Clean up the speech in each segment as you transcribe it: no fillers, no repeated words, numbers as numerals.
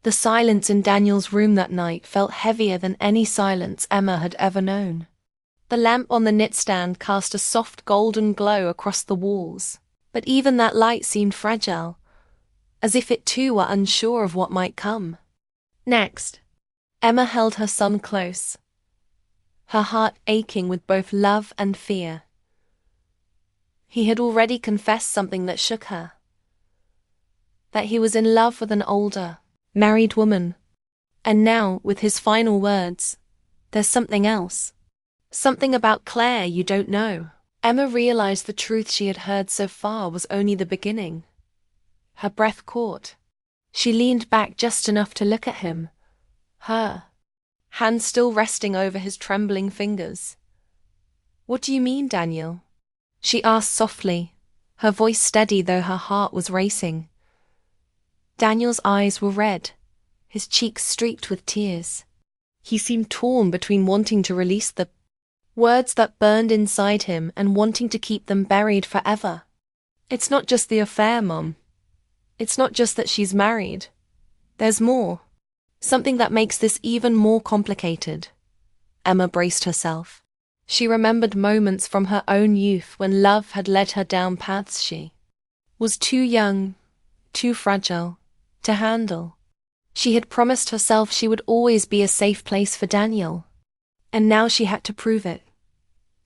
The silence in Daniel's room that night felt heavier than any silence Emma had ever known. The lamp on the knitstand cast a soft golden glow across the walls, but even that light seemed fragile, as if it too were unsure of what might come. Next, Emma held her son close, her heart aching with both love and fear. He had already confessed something that shook her. That he was in love with an older, married woman. And now, with his final words, there's something else. Something about Claire you don't know. Emma realized the truth she had heard so far was only the beginning. Her breath caught. She leaned back just enough to look at him. Her hand still resting over his trembling fingers. "What do you mean, Daniel?" she asked softly, her voice steady though her heart was racing. Daniel's eyes were red, his cheeks streaked with tears. He seemed torn between wanting to release the words that burned inside him and wanting to keep them buried forever. "It's not just the affair, Mom. It's not just that she's married. There's more. Something that makes this even more complicated." Emma braced herself. She remembered moments from her own youth when love had led her down paths she was too young, too fragile, to handle. She had promised herself she would always be a safe place for Daniel. And now she had to prove it.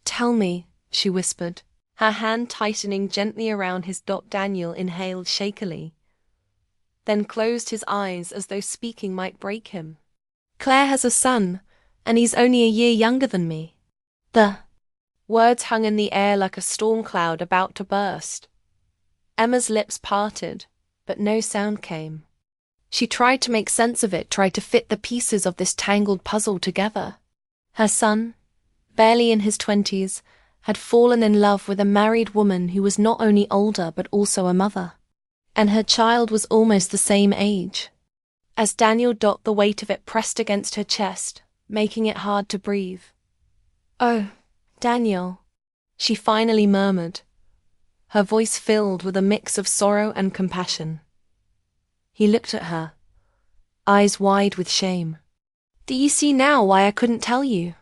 "Tell me," she whispered, her hand tightening gently around his. Daniel inhaled shakily, then closed his eyes as though speaking might break him. "Claire has a son, and he's only a year younger than me." The words hung in the air like a storm cloud about to burst. Emma's lips parted, but no sound came. She tried to make sense of it, tried to fit the pieces of this tangled puzzle together. Her son, barely in his 20s, had fallen in love with a married woman who was not only older but also a mother. And her child was almost the same age. As Daniel. The weight of it pressed against her chest, making it hard to breathe. "Oh, Daniel," she finally murmured, her voice filled with a mix of sorrow and compassion. He looked at her, eyes wide with shame. "Do you see now why I couldn't tell you?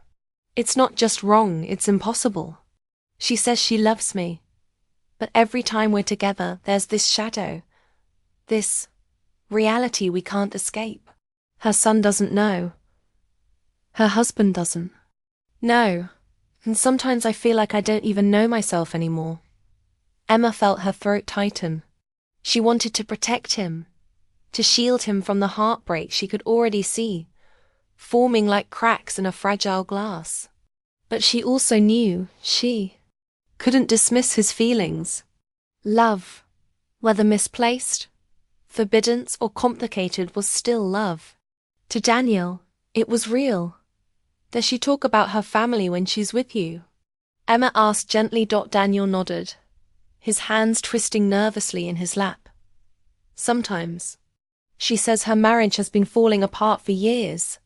It's not just wrong, it's impossible. She says she loves me, but every time we're together, there's this shadow, this reality we can't escape. Her son doesn't know. Her husband doesn't. No, and sometimes I feel like I don't even know myself anymore." Emma felt her throat tighten. She wanted to protect him, to shield him from the heartbreak she could already see, forming like cracks in a fragile glass. But she also knew she couldn't dismiss his feelings. Love, whether misplaced, forbidden, or complicated, was still love. To Daniel, it was real. "Does she talk about her family when she's with you?" Emma asked gently. Daniel nodded, his hands twisting nervously in his lap. "Sometimes. She says her marriage has been falling apart for years,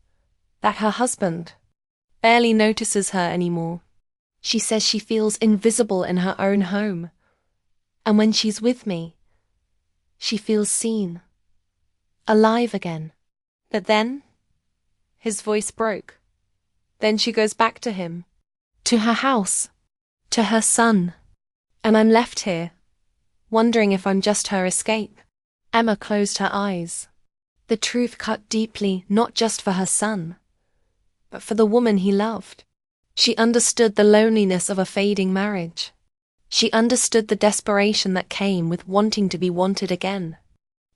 that her husband barely notices her anymore. She says she feels invisible in her own home, and when she's with me, she feels seen, alive again. But then," his voice broke, "then she goes back to him, to her house, to her son, and I'm left here, wondering if I'm just her escape." Emma closed her eyes. The truth cut deeply, not just for her son, but for the woman he loved. She understood the loneliness of a fading marriage. She understood the desperation that came with wanting to be wanted again.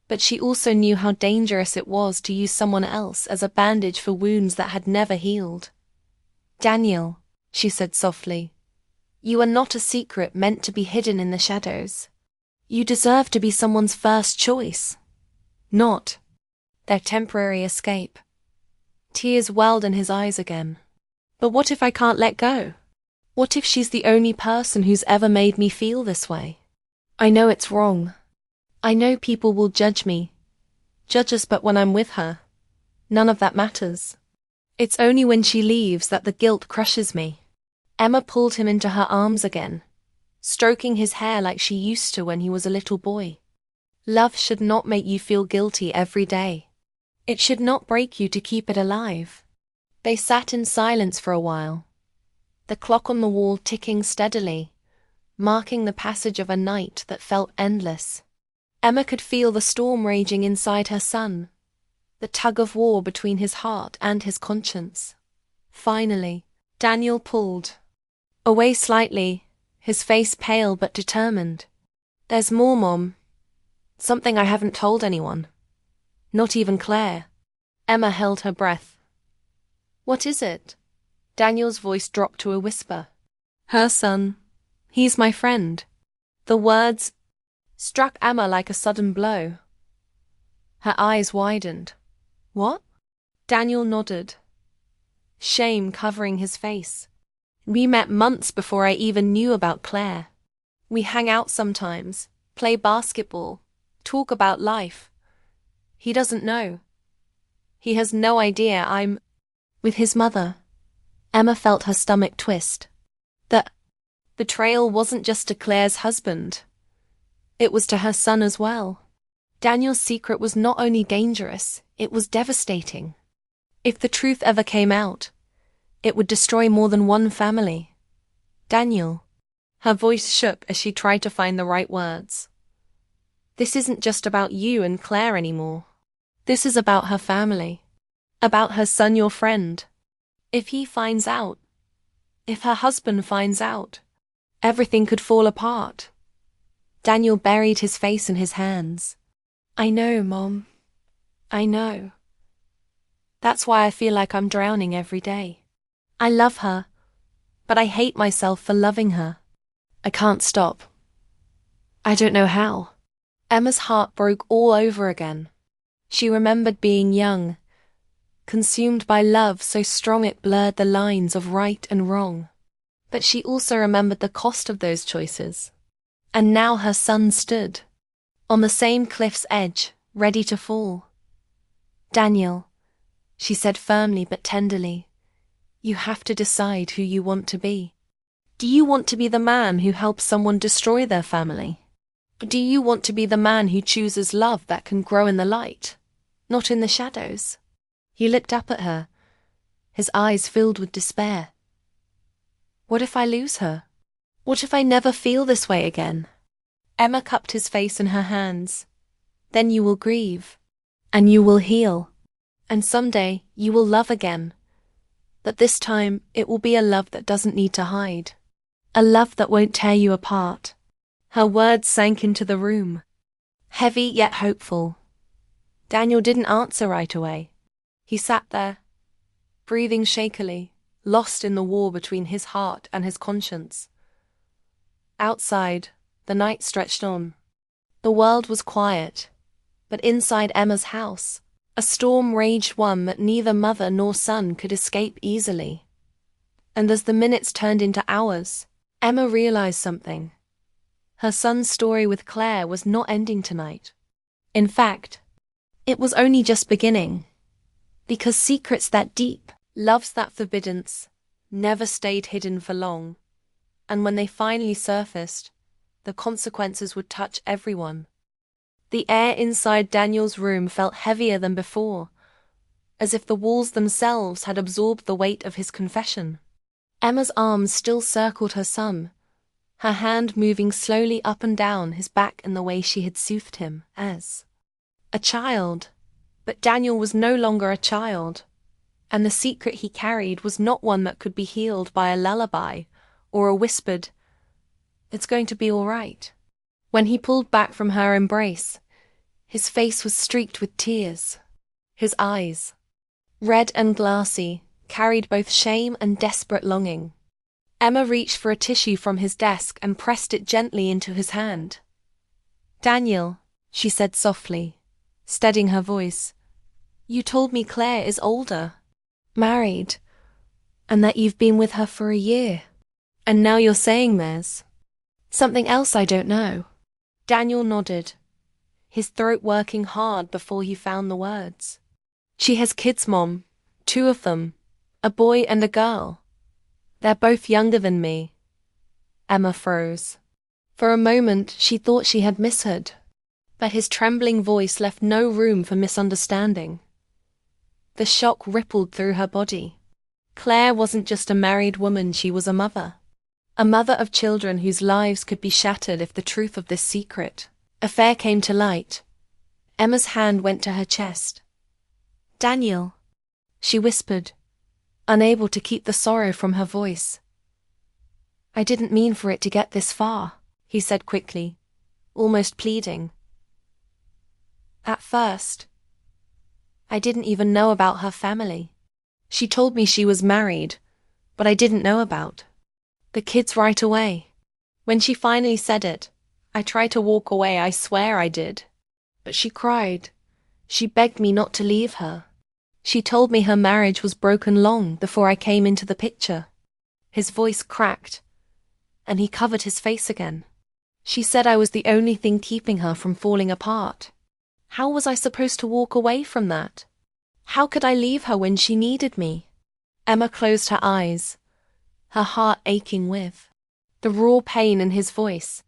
But she also knew how dangerous it was to use someone else as a bandage for wounds that had never healed. "Daniel," she said softly, "you are not a secret meant to be hidden in the shadows. You deserve to be someone's first choice, not their temporary escape." Tears welled in his eyes again. "But what if I can't let go? What if she's the only person who's ever made me feel this way? I know it's wrong. I know people will judge me, judge us, but when I'm with her, none of that matters. It's only when she leaves that the guilt crushes me." Emma pulled him into her arms again, stroking his hair like she used to when he was a little boy. "Love should not make you feel guilty every day. It should not break you to keep it alive. They sat in silence for a while, the clock on the wall ticking steadily, marking the passage of a night that felt endless. Emma could feel the storm raging inside her son, the tug of war between his heart and his conscience. Finally, Daniel pulled away slightly, his face pale but determined. "There's more, Mom. Something I haven't told anyone. Not even Claire." Emma held her breath. "What is it?" Daniel's voice dropped to a whisper. "Her son. He's my friend." The words struck Emma like a sudden blow. Her eyes widened. "What?" Daniel nodded, shame covering his face. "We met months before I even knew about Claire. We hang out sometimes, play basketball, talk about life. He doesn't know. He has no idea I'm with his mother." Emma felt her stomach twist. The betrayal wasn't just to Claire's husband. It was to her son as well. Daniel's secret was not only dangerous, it was devastating. If the truth ever came out, it would destroy more than one family. "Daniel." Her voice shook as she tried to find the right words. "This isn't just about you and Claire anymore. This is about her family. About her son, your friend. If he finds out, if her husband finds out, everything could fall apart." Daniel buried his face in his hands. "I know, Mom. I know. That's why I feel like I'm drowning every day. I love her, but I hate myself for loving her. I can't stop. I don't know how." Emma's heart broke all over again. She remembered being young, consumed by love so strong it blurred the lines of right and wrong. But she also remembered the cost of those choices. And now her son stood on the same cliff's edge, ready to fall. "Daniel," she said firmly but tenderly, "you have to decide who you want to be. Do you want to be the man who helps someone destroy their family? Or do you want to be the man who chooses love that can grow in the light, not in the shadows?" He looked up at her, his eyes filled with despair. "What if I lose her? What if I never feel this way again?" Emma cupped his face in her hands. "Then you will grieve, and you will heal, and someday you will love again. But this time it will be a love that doesn't need to hide. A love that won't tear you apart." Her words sank into the room, heavy yet hopeful. Daniel didn't answer right away. He sat there, breathing shakily, lost in the war between his heart and his conscience. Outside, the night stretched on. The world was quiet, but inside Emma's house, a storm raged, one that neither mother nor son could escape easily. And as the minutes turned into hours, Emma realized something. Her son's story with Claire was not ending tonight. In fact, it was only just beginning. Because secrets that deep, loves that forbiddance, never stayed hidden for long. And when they finally surfaced, the consequences would touch everyone. The air inside Daniel's room felt heavier than before, as if the walls themselves had absorbed the weight of his confession. Emma's arms still circled her son, her hand moving slowly up and down his back in the way she had soothed him as a child. But Daniel was no longer a child, and the secret he carried was not one that could be healed by a lullaby or a whispered, "It's going to be all right." When he pulled back from her embrace, his face was streaked with tears. His eyes, red and glassy, carried both shame and desperate longing. Emma reached for a tissue from his desk and pressed it gently into his hand. "Daniel," she said softly, steadying her voice, "you told me Claire is older, married, and that you've been with her for a year. And now you're saying there's something else I don't know." Daniel nodded, his throat working hard before he found the words. "She has kids, Mom. 2 of them, a boy and a girl. They're both younger than me." Emma froze. For a moment, she thought she had misheard, but his trembling voice left no room for misunderstanding. The shock rippled through her body. Claire wasn't just a married woman, she was a mother. A mother of children whose lives could be shattered if the truth of this secret affair came to light. Emma's hand went to her chest. "Daniel," she whispered, unable to keep the sorrow from her voice. "I didn't mean for it to get this far," he said quickly, almost pleading. "At first, I didn't even know about her family. She told me she was married, but I didn't know about the kids right away. When she finally said it, I tried to walk away, I swear I did. But she cried. She begged me not to leave her. She told me her marriage was broken long before I came into the picture." His voice cracked, and he covered his face again. "She said I was the only thing keeping her from falling apart. How was I supposed to walk away from that? How could I leave her when she needed me?" Emma closed her eyes, her heart aching with the raw pain in his voice.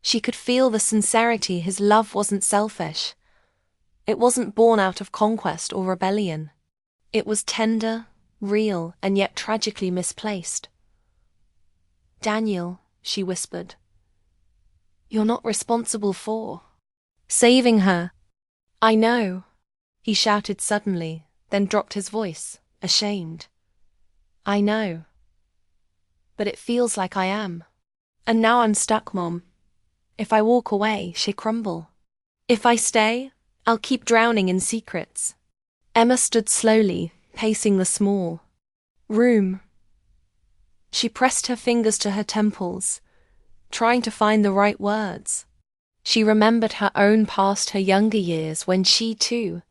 She could feel the sincerity. His love wasn't selfish. It wasn't born out of conquest or rebellion. It was tender, real, and yet tragically misplaced. "Daniel," she whispered, "you're not responsible for saving her." "I know," he shouted suddenly, then dropped his voice, ashamed. "I know. But it feels like I am. And now I'm stuck, Mom. If I walk away, she'll crumble. If I stay, I'll keep drowning in secrets." Emma stood slowly, pacing the small room. She pressed her fingers to her temples, trying to find the right words. She remembered her own past, her younger years, when she, too,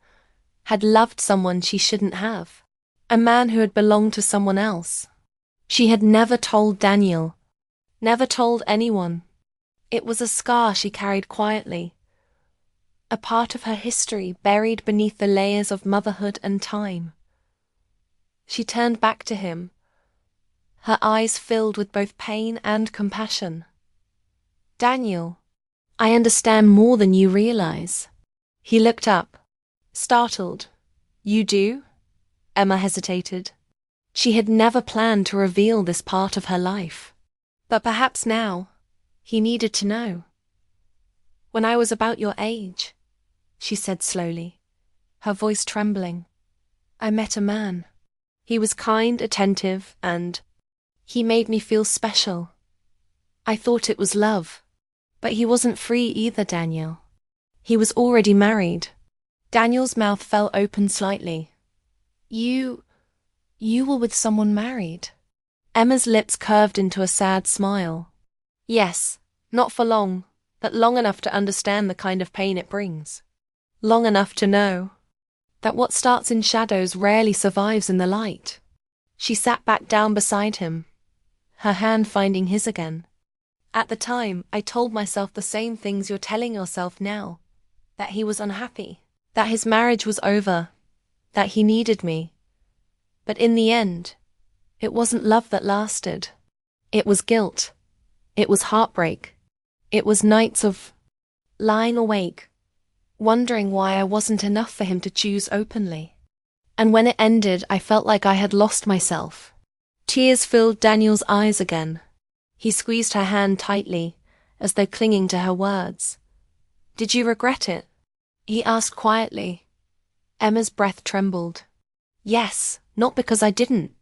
had loved someone she shouldn't have. A man who had belonged to someone else. She had never told Daniel. Never told anyone. It was a scar she carried quietly. A part of her history buried beneath the layers of motherhood and time. She turned back to him, her eyes filled with both pain and compassion. "Daniel, I understand more than you realize." He looked up, startled. "You do?" Emma hesitated. She had never planned to reveal this part of her life. But perhaps now, he needed to know. "When I was about your age," she said slowly, her voice trembling, "I met a man. He was kind, attentive, and he made me feel special. I thought it was love. But he wasn't free either, Daniel. He was already married." Daniel's mouth fell open slightly. You were with someone married?" Emma's lips curved into a sad smile. "Yes, not for long, but long enough to understand the kind of pain it brings. Long enough to know that what starts in shadows rarely survives in the light." She sat back down beside him, her hand finding his again. "At the time, I told myself the same things you're telling yourself now. That he was unhappy, that his marriage was over, that he needed me. But in the end, it wasn't love that lasted. It was guilt. It was heartbreak. It was nights of lying awake, wondering why I wasn't enough for him to choose openly. And when it ended, I felt like I had lost myself." Tears filled Daniel's eyes again. He squeezed her hand tightly, as though clinging to her words. "Did you regret it?" he asked quietly. Emma's breath trembled. "Yes, not because I didn't.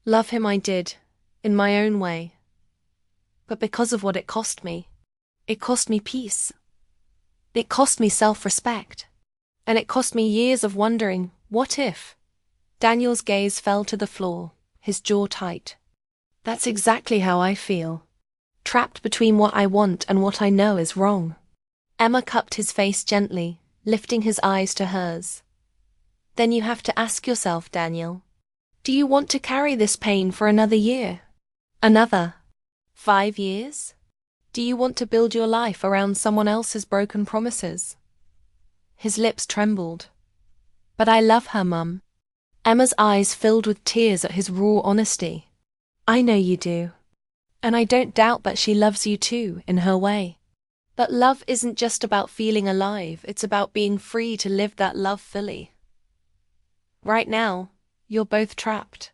Love him I did, in my own way. But because of what it cost me. It cost me peace. It cost me self-respect. And it cost me years of wondering, what if?" Daniel's gaze fell to the floor, his jaw tight. "That's exactly how I feel. Trapped between what I want and what I know is wrong." Emma cupped his face gently, lifting his eyes to hers. "Then you have to ask yourself, Daniel, do you want to carry this pain for another year? Another 5 years? Do you want to build your life around someone else's broken promises?" His lips trembled. "But I love her, Mum." Emma's eyes filled with tears at his raw honesty. "I know you do. And I don't doubt that she loves you too, in her way. But love isn't just about feeling alive, it's about being free to live that love fully." Right now, you're both trapped.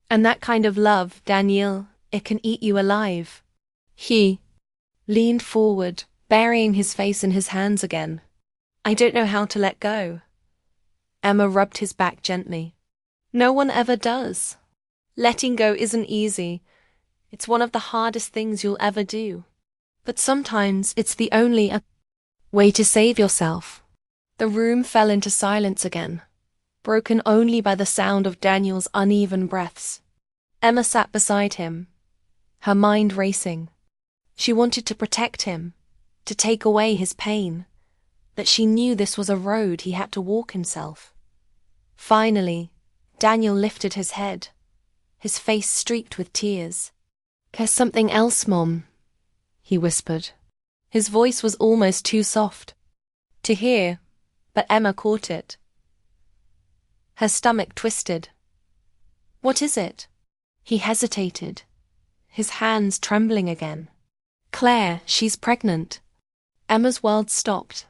And that kind of love, Daniel, it can eat you alive. He leaned forward, burying his face in his hands again. I don't know how to let go. Emma rubbed his back gently. No one ever does. Letting go isn't easy. It's one of the hardest things you'll ever do. But sometimes it's the only way to save yourself. The room fell into silence again, broken only by the sound of Daniel's uneven breaths. Emma sat beside him, her mind racing. She wanted to protect him, to take away his pain, but she knew this was a road he had to walk himself. Finally, Daniel lifted his head, his face streaked with tears. There's something else, Mom, he whispered. His voice was almost too soft to hear, but Emma caught it. Her stomach twisted. What is it? He hesitated, his hands trembling again. Claire, she's pregnant. Emma's world stopped.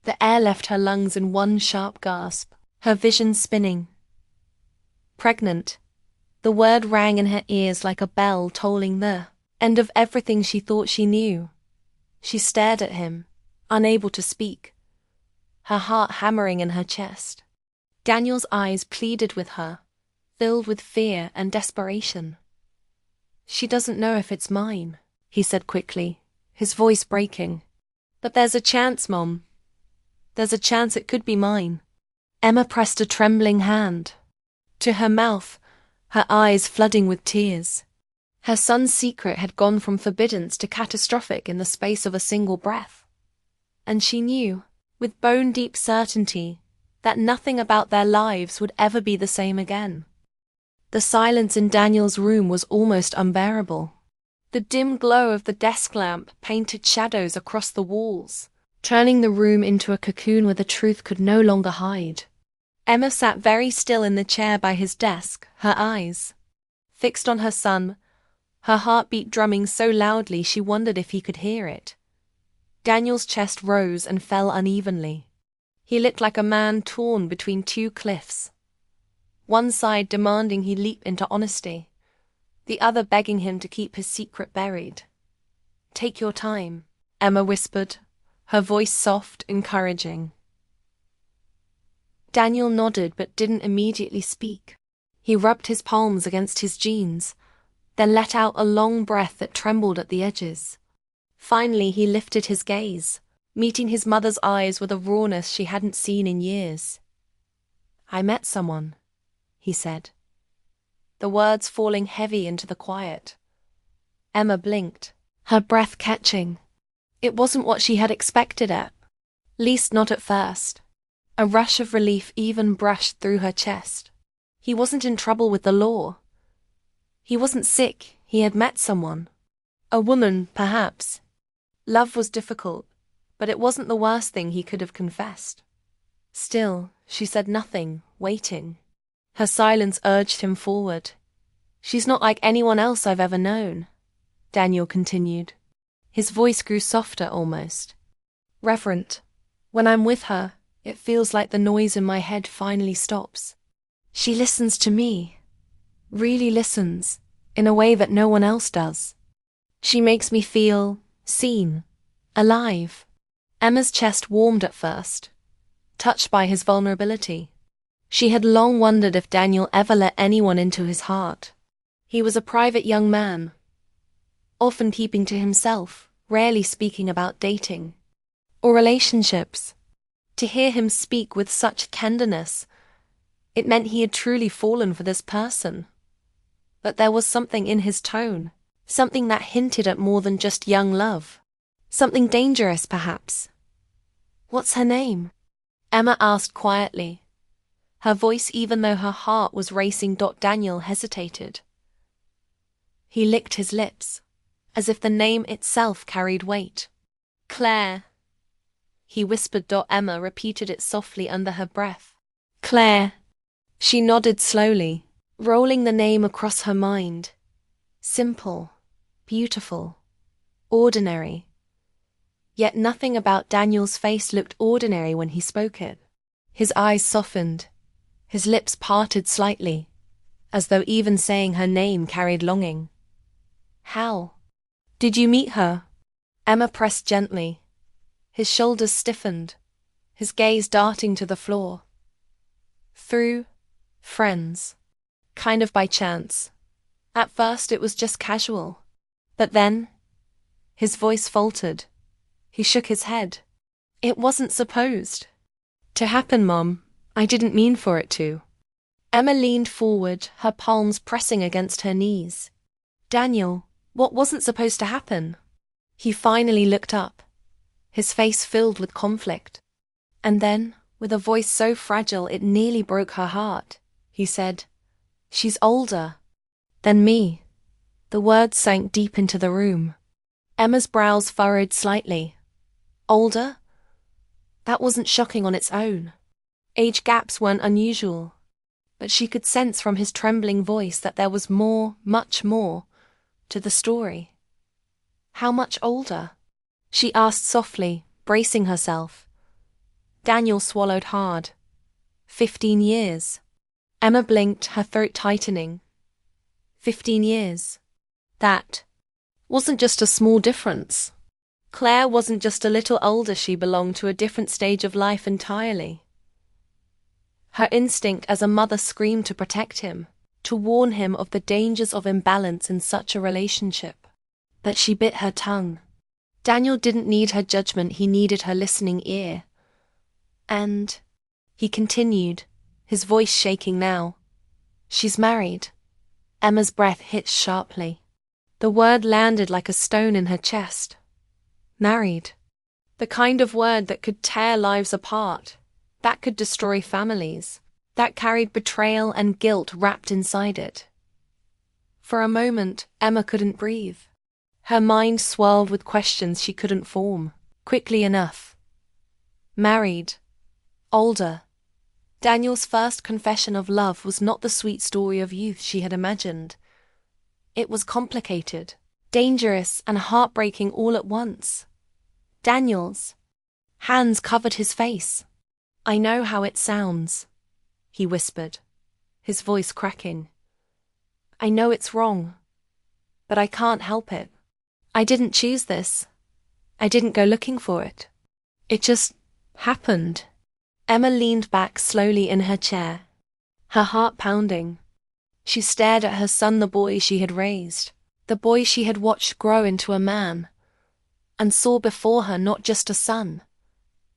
The air left her lungs in one sharp gasp, her vision spinning. Pregnant. The word rang in her ears like a bell tolling the end of everything she thought she knew. She stared at him, unable to speak, her heart hammering in her chest. Daniel's eyes pleaded with her, filled with fear and desperation. She doesn't know if it's mine, he said quickly, his voice breaking. But there's a chance, Mom. There's a chance it could be mine. Emma pressed a trembling hand to her mouth, her eyes flooding with tears. Her son's secret had gone from forbidden to catastrophic in the space of a single breath. And she knew, with bone-deep certainty, that nothing about their lives would ever be the same again. The silence in Daniel's room was almost unbearable. The dim glow of the desk lamp painted shadows across the walls, turning the room into a cocoon where the truth could no longer hide. Emma sat very still in the chair by his desk, her eyes fixed on her son, her heartbeat drumming so loudly she wondered if he could hear it. Daniel's chest rose and fell unevenly. He looked like a man torn between two cliffs, one side demanding he leap into honesty, the other begging him to keep his secret buried. Take your time, Emma whispered, her voice soft, encouraging. Daniel nodded but didn't immediately speak. He rubbed his palms against his jeans, then let out a long breath that trembled at the edges. Finally he lifted his gaze, meeting his mother's eyes with a rawness she hadn't seen in years. I met someone, he said, the words falling heavy into the quiet. Emma blinked, her breath catching. It wasn't what she had expected at least not at first. A rush of relief even brushed through her chest. He wasn't in trouble with the law. He wasn't sick, he had met someone. A woman, perhaps. Love was difficult, but it wasn't the worst thing he could have confessed. Still, she said nothing, waiting. Her silence urged him forward. She's not like anyone else I've ever known, Daniel continued. His voice grew softer almost. Reverent. When I'm with her, it feels like the noise in my head finally stops. She listens to me, really listens, in a way that no one else does. She makes me feel seen, alive. Emma's chest warmed at first, touched by his vulnerability. She had long wondered if Daniel ever let anyone into his heart. He was a private young man, often keeping to himself, rarely speaking about dating or relationships. To hear him speak with such tenderness, it meant he had truly fallen for this person. But there was something in his tone, something that hinted at more than just young love. Something dangerous, perhaps. What's her name? Emma asked quietly. Her voice, even though her heart was racing. Daniel hesitated. He licked his lips, as if the name itself carried weight. Claire, he whispered. Emma repeated it softly under her breath. Claire. She nodded slowly, rolling the name across her mind. Simple, beautiful, ordinary. Yet nothing about Daniel's face looked ordinary when he spoke it. His eyes softened, His lips parted slightly, as though even saying her name carried longing. How did you meet her? Emma pressed gently. His shoulders stiffened, his gaze darting to the floor. Through friends. Kind of by chance. At first it was just casual. But then, his voice faltered. He shook his head. It wasn't supposed to happen, Mom. I didn't mean for it to. Emma leaned forward, her palms pressing against her knees. Daniel, what wasn't supposed to happen? He finally looked up, his face filled with conflict. And then, with a voice so fragile it nearly broke her heart, he said, She's older than me. The words sank deep into the room. Emma's brows furrowed slightly. Older? That wasn't shocking on its own. Age gaps weren't unusual. But she could sense from his trembling voice that there was more, much more, to the story. How much older? She asked softly, bracing herself. Daniel swallowed hard. 15 years. Emma blinked, her throat tightening. 15 years. That wasn't just a small difference. Claire wasn't just a little older, she belonged to a different stage of life entirely. Her instinct as a mother screamed to protect him, to warn him of the dangers of imbalance in such a relationship. But she bit her tongue. Daniel didn't need her judgment, he needed her listening ear. And, he continued, his voice shaking now, she's married. Emma's breath hit sharply. The word landed like a stone in her chest. Married. The kind of word that could tear lives apart, that could destroy families, that carried betrayal and guilt wrapped inside it. For a moment, Emma couldn't breathe. Her mind swirled with questions she couldn't form, quickly enough. Married. Older. Daniel's first confession of love was not the sweet story of youth she had imagined. It was complicated, dangerous, and heartbreaking all at once. Daniel's hands covered his face. I know how it sounds, he whispered, his voice cracking. I know it's wrong, but I can't help it. I didn't choose this. I didn't go looking for it. It just happened. Emma leaned back slowly in her chair, her heart pounding. She stared at her son, the boy she had raised, the boy she had watched grow into a man, and saw before her not just a son,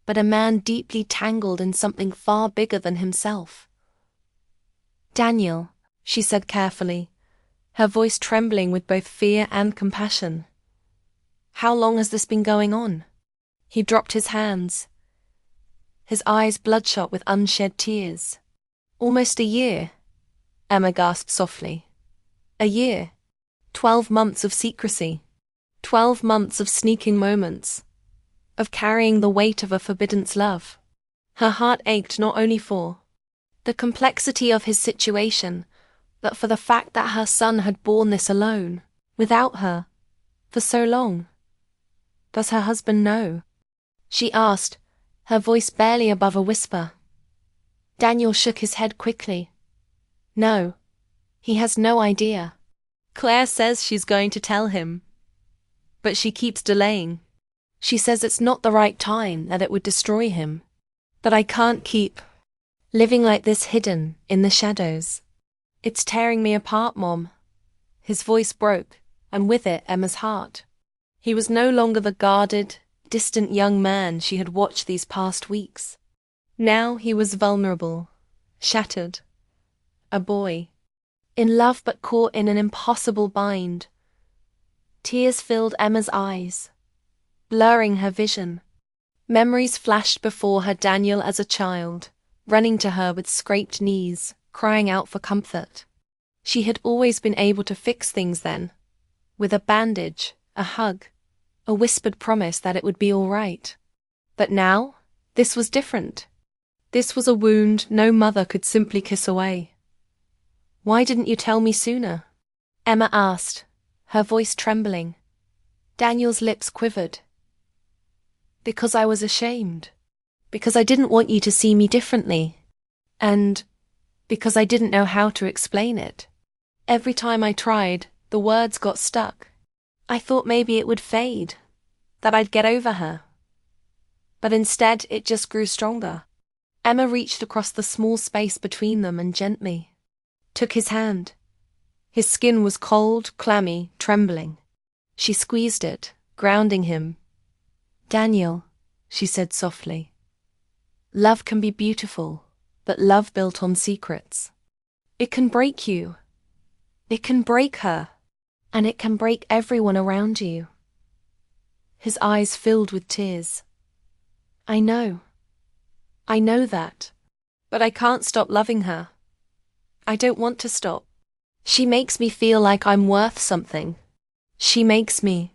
but a man deeply tangled in something far bigger than himself. Daniel, she said carefully, her voice trembling with both fear and compassion. How long has this been going on? He dropped his hands, his eyes bloodshot with unshed tears. Almost a year, Emma gasped softly. A year. 12 months of secrecy. 12 months of sneaking moments. Of carrying the weight of a forbidden's love. Her heart ached not only for the complexity of his situation, but for the fact that her son had borne this alone, without her, for so long. Does her husband know? She asked, her voice barely above a whisper. Daniel shook his head quickly. No, he has no idea. Claire says she's going to tell him, but she keeps delaying. She says it's not the right time, that it would destroy him. But I can't keep living like this hidden in the shadows. It's tearing me apart, Mom. His voice broke, and with it Emma's heart. He was no longer the guarded, distant young man she had watched these past weeks. Now he was vulnerable, shattered. A boy, in love but caught in an impossible bind. Tears filled Emma's eyes, blurring her vision. Memories flashed before her, Daniel as a child, running to her with scraped knees, crying out for comfort. She had always been able to fix things then, with a bandage, a hug, a whispered promise that it would be all right. But now, this was different. This was a wound no mother could simply kiss away. Why didn't you tell me sooner? Emma asked, her voice trembling. Daniel's lips quivered. Because I was ashamed. Because I didn't want you to see me differently. And because I didn't know how to explain it. Every time I tried, the words got stuck. I thought maybe it would fade, that I'd get over her. But instead, it just grew stronger. Emma reached across the small space between them and gently took his hand. His skin was cold, clammy, trembling. She squeezed it, grounding him. "Daniel," she said softly, "love can be beautiful, but love built on secrets. It can break you. It can break her. And it can break everyone around you." His eyes filled with tears. I know that. But I can't stop loving her. I don't want to stop. She makes me feel like I'm worth something. She makes me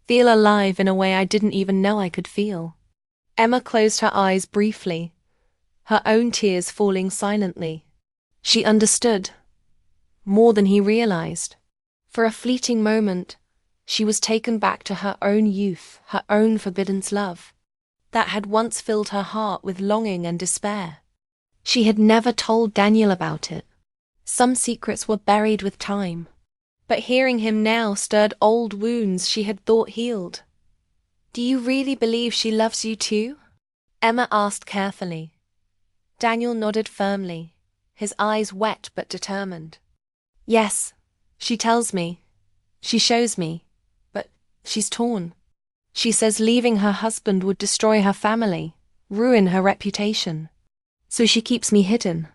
feel alive in a way I didn't even know I could feel." Emma closed her eyes briefly, her own tears falling silently. She understood, more than he realized. For a fleeting moment, she was taken back to her own youth, her own forbidden love, that had once filled her heart with longing and despair. She had never told Daniel about it. Some secrets were buried with time, but hearing him now stirred old wounds she had thought healed. "Do you really believe she loves you too?" Emma asked carefully. Daniel nodded firmly, his eyes wet but determined. "Yes, she tells me. She shows me. But she's torn. She says leaving her husband would destroy her family, ruin her reputation. So she keeps me hidden.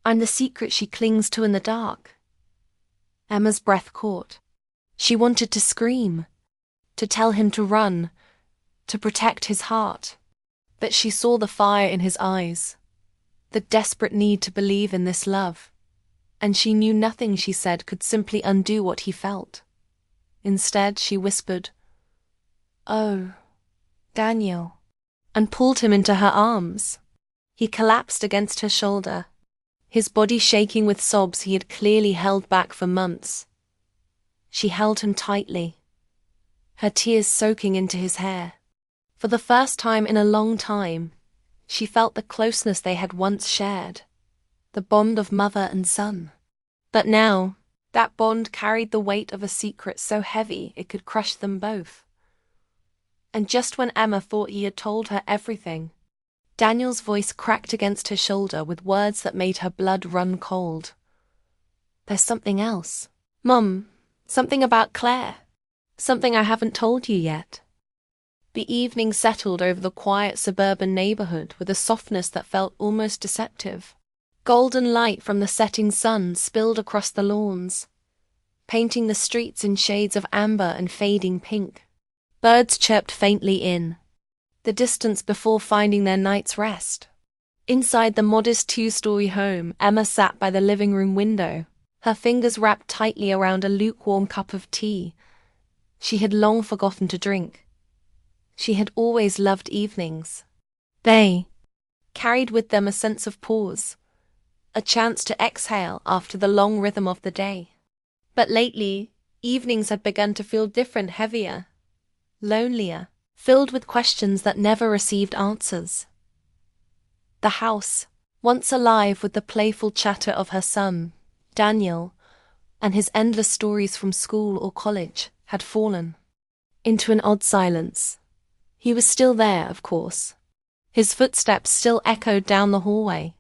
I'm the secret she clings to in the dark." Emma's breath caught. She wanted to scream, to tell him to run, to protect his heart. But she saw the fire in his eyes, the desperate need to believe in this love. And she knew nothing she said could simply undo what he felt. Instead, she whispered, "Oh, Daniel," and pulled him into her arms. He collapsed against her shoulder, his body shaking with sobs he had clearly held back for months. She held him tightly, her tears soaking into his hair. For the first time in a long time, she felt the closeness they had once shared, the bond of mother and son. But now, that bond carried the weight of a secret so heavy it could crush them both. And just when Emma thought he had told her everything, Daniel's voice cracked against her shoulder with words that made her blood run cold. "There's something else. Mum, something about Claire. Something I haven't told you yet." The evening settled over the quiet suburban neighborhood with a softness that felt almost deceptive. Golden light from the setting sun spilled across the lawns, painting the streets in shades of amber and fading pink. Birds chirped faintly in the distance before finding their night's rest. Inside the modest two-story home, Emma sat by the living room window, her fingers wrapped tightly around a lukewarm cup of tea she had long forgotten to drink. She had always loved evenings. They carried with them a sense of pause, a chance to exhale after the long rhythm of the day. But lately, evenings had begun to feel different, heavier, lonelier, filled with questions that never received answers. The house, once alive with the playful chatter of her son, Daniel, and his endless stories from school or college, had fallen into an odd silence. He was still there, of course. His footsteps still echoed down the hallway.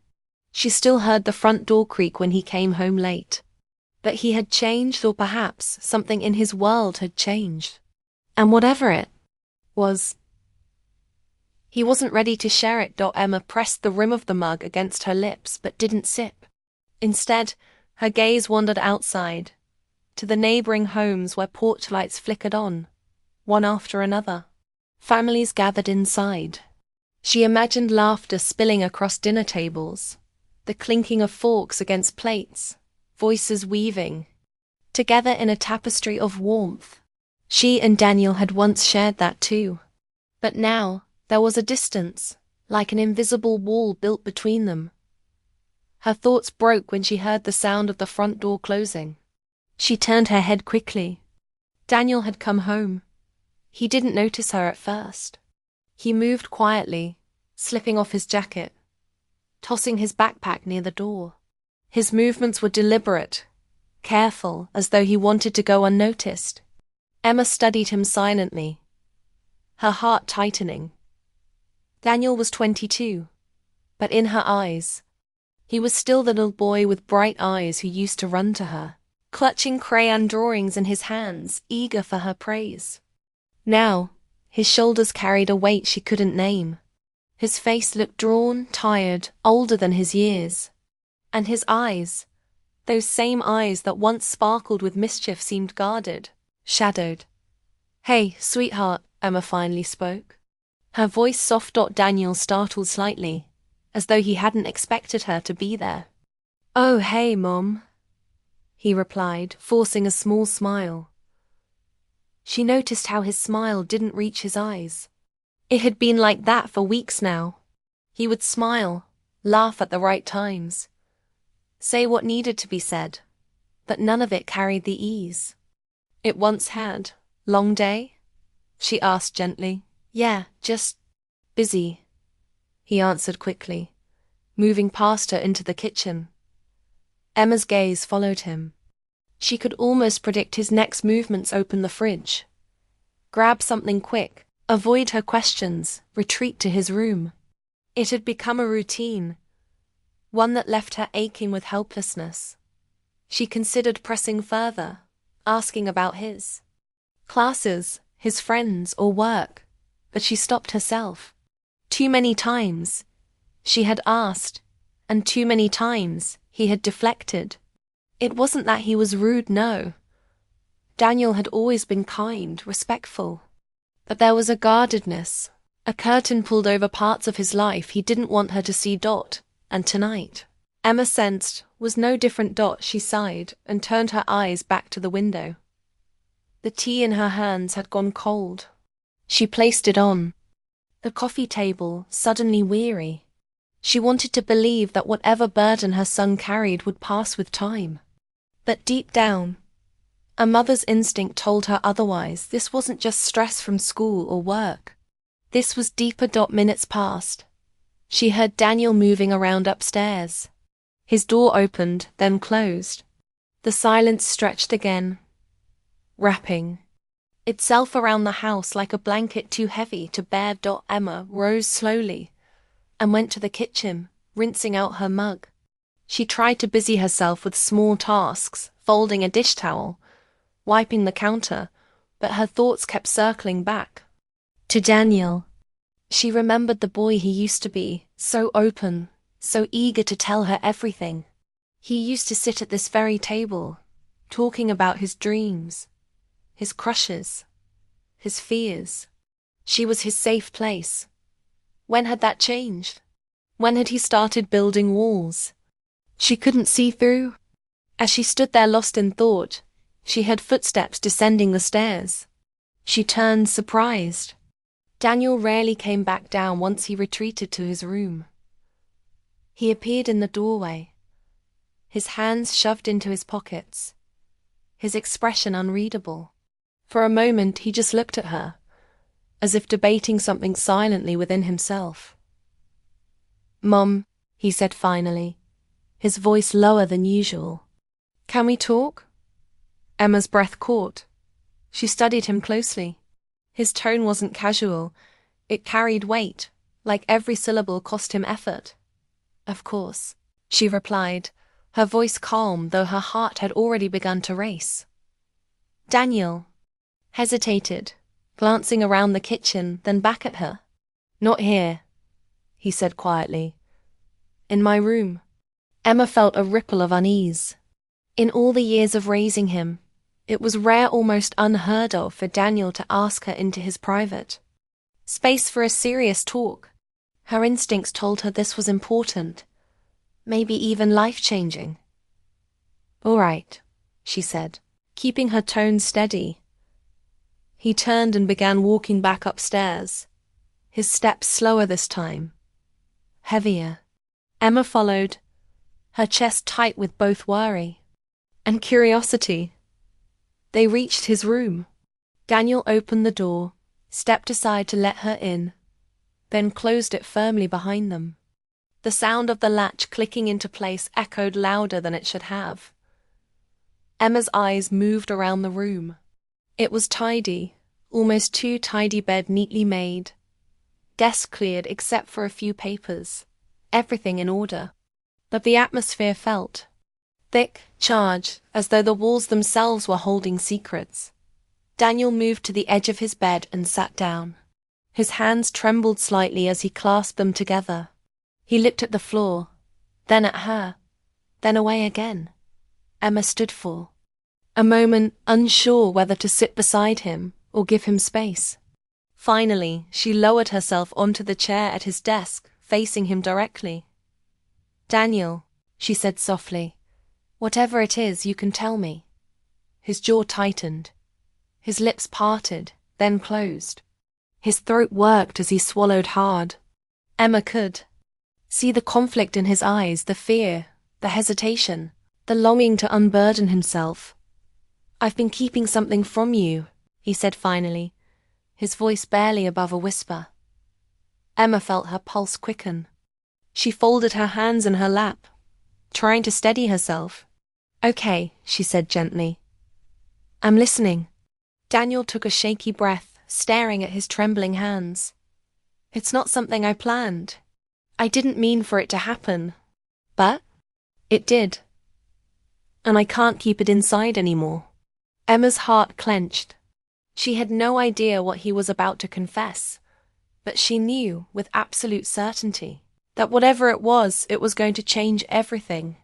She still heard the front door creak when he came home late. But he had changed, or perhaps something in his world had changed. And whatever it was, he wasn't ready to share it. Emma pressed the rim of the mug against her lips but didn't sip. Instead, her gaze wandered outside, to the neighboring homes where porch lights flickered on, one after another. Families gathered inside. She imagined laughter spilling across dinner tables, the clinking of forks against plates, voices weaving together in a tapestry of warmth. She and Daniel had once shared that too. But now, there was a distance, like an invisible wall built between them. Her thoughts broke when she heard the sound of the front door closing. She turned her head quickly. Daniel had come home. He didn't notice her at first. He moved quietly, slipping off his jacket, tossing his backpack near the door. His movements were deliberate, careful, as though he wanted to go unnoticed. Emma studied him silently, her heart tightening. Daniel was 22, but in her eyes, he was still the little boy with bright eyes who used to run to her, clutching crayon drawings in his hands, eager for her praise. Now, his shoulders carried a weight she couldn't name. His face looked drawn, tired, older than his years. And his eyes, those same eyes that once sparkled with mischief, seemed guarded, shadowed. "Hey, sweetheart," Emma finally spoke. Her voice soft. Daniel startled slightly, as though he hadn't expected her to be there. "Oh, hey, Mom," he replied, forcing a small smile. She noticed how his smile didn't reach his eyes. It had been like that for weeks now. He would smile, laugh at the right times, say what needed to be said, but none of it carried the ease it once had. "Long day?" she asked gently. "Yeah, just busy," he answered quickly, moving past her into the kitchen. Emma's gaze followed him. She could almost predict his next movements: open the fridge, grab something quick, avoid her questions, retreat to his room. It had become a routine, one that left her aching with helplessness. She considered pressing further, asking about his classes, his friends, or work, but she stopped herself. Too many times she had asked, and too many times he had deflected. It wasn't that he was rude, no. Daniel had always been kind, respectful. But there was a guardedness, a curtain pulled over parts of his life he didn't want her to see. And tonight, Emma sensed, was no different. She sighed and turned her eyes back to the window. The tea in her hands had gone cold. She placed it on the coffee table, suddenly weary. She wanted to believe that whatever burden her son carried would pass with time. But deep down, a mother's instinct told her otherwise. This wasn't just stress from school or work. This was deeper. Minutes passed. She heard Daniel moving around upstairs. His door opened, then closed. The silence stretched again, wrapping itself around the house like a blanket too heavy to bear. Emma rose slowly and went to the kitchen, rinsing out her mug. She tried to busy herself with small tasks, folding a dish towel, wiping the counter, but her thoughts kept circling back to Daniel. She remembered the boy he used to be, so open, so eager to tell her everything. He used to sit at this very table, talking about his dreams, his crushes, his fears. She was his safe place. When had that changed? When had he started building walls she couldn't see through? As she stood there lost in thought, she heard footsteps descending the stairs. She turned, surprised. Daniel rarely came back down once he retreated to his room. He appeared in the doorway, his hands shoved into his pockets, his expression unreadable. For a moment he just looked at her, as if debating something silently within himself. "Mom," he said finally, his voice lower than usual. "Can we talk?" Emma's breath caught. She studied him closely. His tone wasn't casual. It carried weight, like every syllable cost him effort. "Of course," she replied, her voice calm though her heart had already begun to race. Daniel hesitated, glancing around the kitchen, then back at her. "Not here," he said quietly. "In my room." Emma felt a ripple of unease. In all the years of raising him, it was rare, almost unheard of, for Daniel to ask her into his private space for a serious talk. Her instincts told her this was important, maybe even life-changing. "All right," she said, keeping her tone steady. He turned and began walking back upstairs, his steps slower this time, heavier. Emma followed, her chest tight with both worry and curiosity. They reached his room. Daniel opened the door, stepped aside to let her in, then closed it firmly behind them. The sound of the latch clicking into place echoed louder than it should have. Emma's eyes moved around the room. It was tidy, almost too tidy. Bed neatly made. Desk cleared except for a few papers. Everything in order. But the atmosphere felt thick, charged, as though the walls themselves were holding secrets. Daniel moved to the edge of his bed and sat down. His hands trembled slightly as he clasped them together. He looked at the floor, then at her, then away again. Emma stood for a moment, unsure whether to sit beside him or give him space. Finally, she lowered herself onto the chair at his desk, facing him directly. "Daniel," she said softly, "whatever it is, you can tell me." His jaw tightened. His lips parted, then closed. His throat worked as he swallowed hard. Emma could see the conflict in his eyes, the fear, the hesitation, the longing to unburden himself. "I've been keeping something from you," he said finally, his voice barely above a whisper. Emma felt her pulse quicken. She folded her hands in her lap, trying to steady herself. "Okay," she said gently. "I'm listening." Daniel took a shaky breath, staring at his trembling hands. "It's not something I planned. I didn't mean for it to happen. But it did. And I can't keep it inside anymore." Emma's heart clenched. She had no idea what he was about to confess, but she knew with absolute certainty that whatever it was going to change everything.